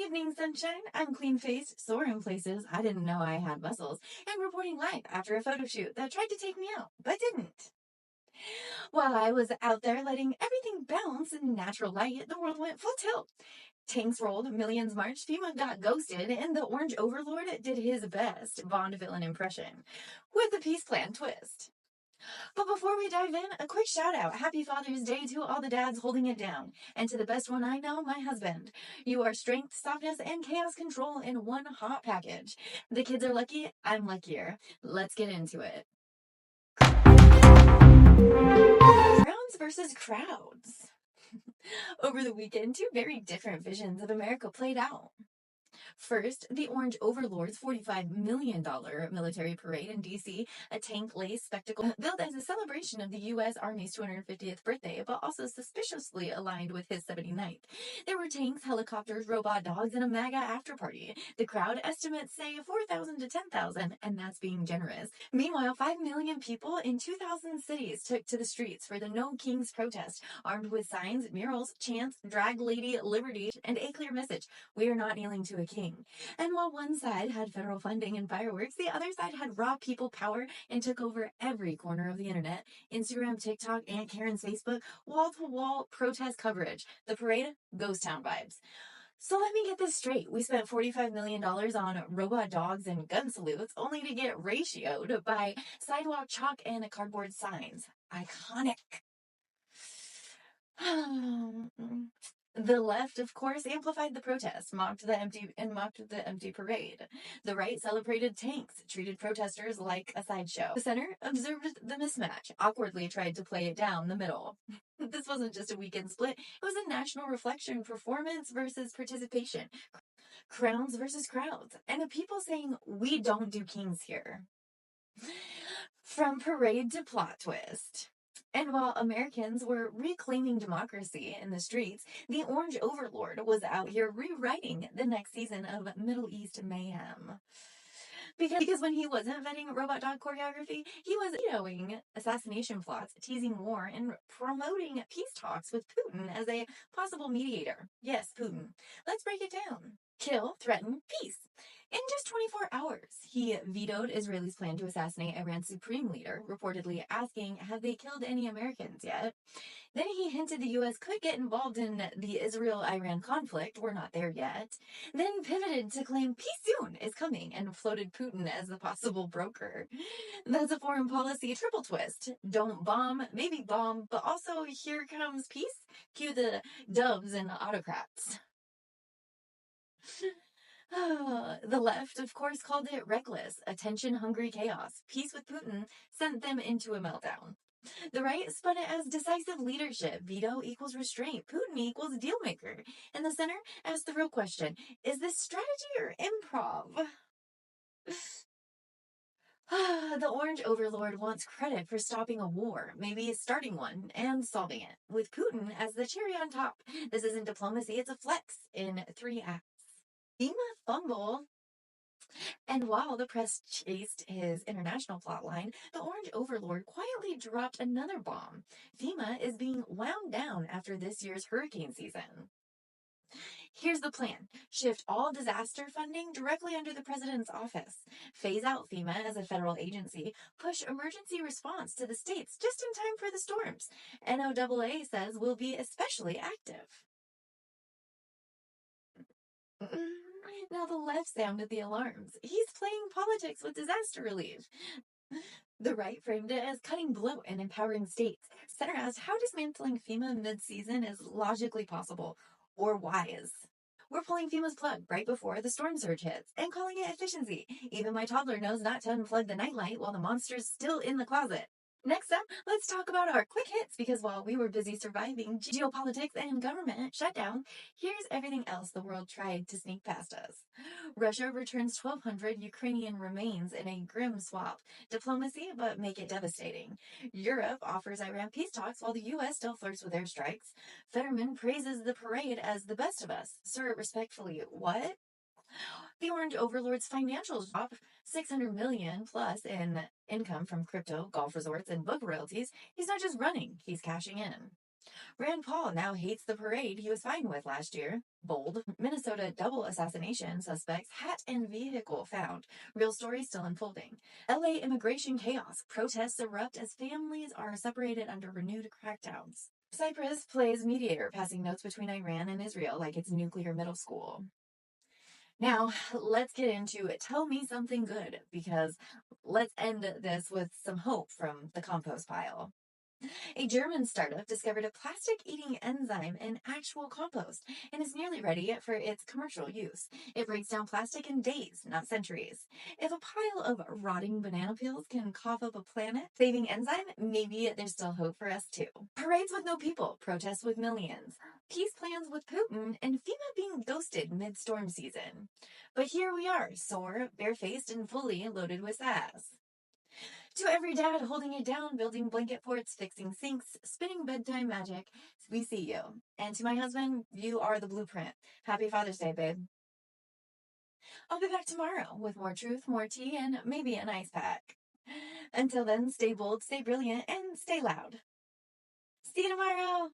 evening, sunshine. I'm clean-faced, sore in places I didn't know I had muscles, and reporting live after a photo shoot that tried to take me out, but didn't. While I was out there letting everything bounce in natural light, the world went full tilt. Tanks rolled, millions marched, FEMA got ghosted, and the Orange Overlord did his best Bond villain impression, with a peace plan twist. But before we dive in, a quick shout out. Happy Father's Day to all the dads holding it down. And to the best one I know, my husband. You are strength, softness, and chaos control in one hot package. The kids are lucky, I'm luckier. Let's get into it. Crowns versus crowds. Over the weekend, two very different visions of America played out. First, the Orange Overlord's $45 million military parade in D.C., a tank-laced spectacle billed as a celebration of the U.S. Army's 250th birthday, but also suspiciously aligned with his 79th. There were tanks, helicopters, robot dogs, and a MAGA after-party. The crowd estimates say 4,000 to 10,000, and that's being generous. Meanwhile, 5 million people in 2,000 cities took to the streets for the No Kings protest, armed with signs, murals, chants, drag lady liberty, and a clear message: we are not kneeling to a king. And while one side had federal funding and fireworks, the other side had raw people power and took over every corner of the internet. Instagram, TikTok, Aunt Karen's Facebook, wall-to-wall protest coverage. The parade, ghost town vibes. So let me get this straight. We spent $45 million on robot dogs and gun salutes, only to get ratioed by sidewalk chalk and cardboard signs. Iconic. The left, of course, amplified the protest, mocked the empty parade. The right celebrated tanks, treated protesters like a sideshow. The center observed the mismatch, awkwardly tried to play it down the middle. This wasn't just a weekend split, it was a national reflection: performance versus participation, crowns versus crowds, and the people saying, we don't do kings here. From parade to plot twist. And while Americans were reclaiming democracy in the streets, the Orange Overlord was out here rewriting the next season of Middle East mayhem. Because when he wasn't vetting robot dog choreography, he was vetoing assassination plots, teasing war, and promoting peace talks with Putin as a possible mediator. Yes, Putin. Let's break it down. Kill, threaten, peace. In just 24 hours, he vetoed Israel's plan to assassinate Iran's supreme leader, reportedly asking, have they killed any Americans yet? Then he hinted the U.S. could get involved in the Israel-Iran conflict. We're not there yet. Then pivoted to claim peace soon is coming and floated Putin as the possible broker. That's a foreign policy triple twist. Don't bomb, maybe bomb, but also here comes peace. Cue the doves and autocrats. The left, of course, called it reckless, attention-hungry chaos. Peace with Putin sent them into a meltdown. The right spun it as decisive leadership. Veto equals restraint. Putin equals dealmaker. And the center asked the real question: is this strategy or improv? The Orange Overlord wants credit for stopping a war, maybe starting one, and solving it, with Putin as the cherry on top. This isn't diplomacy, it's a flex in 3 acts. FEMA fumble. And while the press chased his international plotline, the Orange Overlord quietly dropped another bomb. FEMA is being wound down after this year's hurricane season. Here's the plan. Shift all disaster funding directly under the president's office. Phase out FEMA as a federal agency. Push emergency response to the states just in time for the storms. NOAA says we'll be especially active. Now the left sounded the alarms. He's playing politics with disaster relief. The right framed it as cutting bloat and empowering states. Center asked how dismantling FEMA mid-season is logically possible or wise. We're pulling FEMA's plug right before the storm surge hits and calling it efficiency. Even my toddler knows not to unplug the nightlight while the monster's still in the closet. Next up, let's talk about our quick hits, because while we were busy surviving geopolitics and government shutdown, here's everything else the world tried to sneak past us. Russia returns 1,200 Ukrainian remains in a grim swap. Diplomacy, but make it devastating. Europe offers Iran peace talks while the U.S. still flirts with airstrikes. Fetterman praises the parade as the best of us. Sir, respectfully, what? The Orange Overlord's financials drop $600 million plus in income from crypto, golf resorts, and book royalties. He's not just running, he's cashing in. Rand Paul now hates the parade he was fine with last year. Bold. Minnesota double assassination suspects hat and vehicle found. Real story still unfolding. LA immigration chaos. Protests erupt as families are separated under renewed crackdowns. Cyprus plays mediator, passing notes between Iran and Israel like it's nuclear middle school. Now, let's get into Tell Me Something Good, because let's end this with some hope from the compost pile. A German startup discovered a plastic-eating enzyme in actual compost and is nearly ready for its commercial use. It breaks down plastic in days, not centuries. If a pile of rotting banana peels can cough up a planet-saving enzyme, maybe there's still hope for us too. Parades with no people, protests with millions, peace plans with Putin, and FEMA being ghosted mid-storm season. But here we are, sore, barefaced, and fully loaded with sass. To every dad holding it down, building blanket forts, fixing sinks, spinning bedtime magic, we see you. And to my husband, you are the blueprint. Happy Father's Day, babe. I'll be back tomorrow with more truth, more tea, and maybe an ice pack. Until then, stay bold, stay brilliant, and stay loud. See you tomorrow!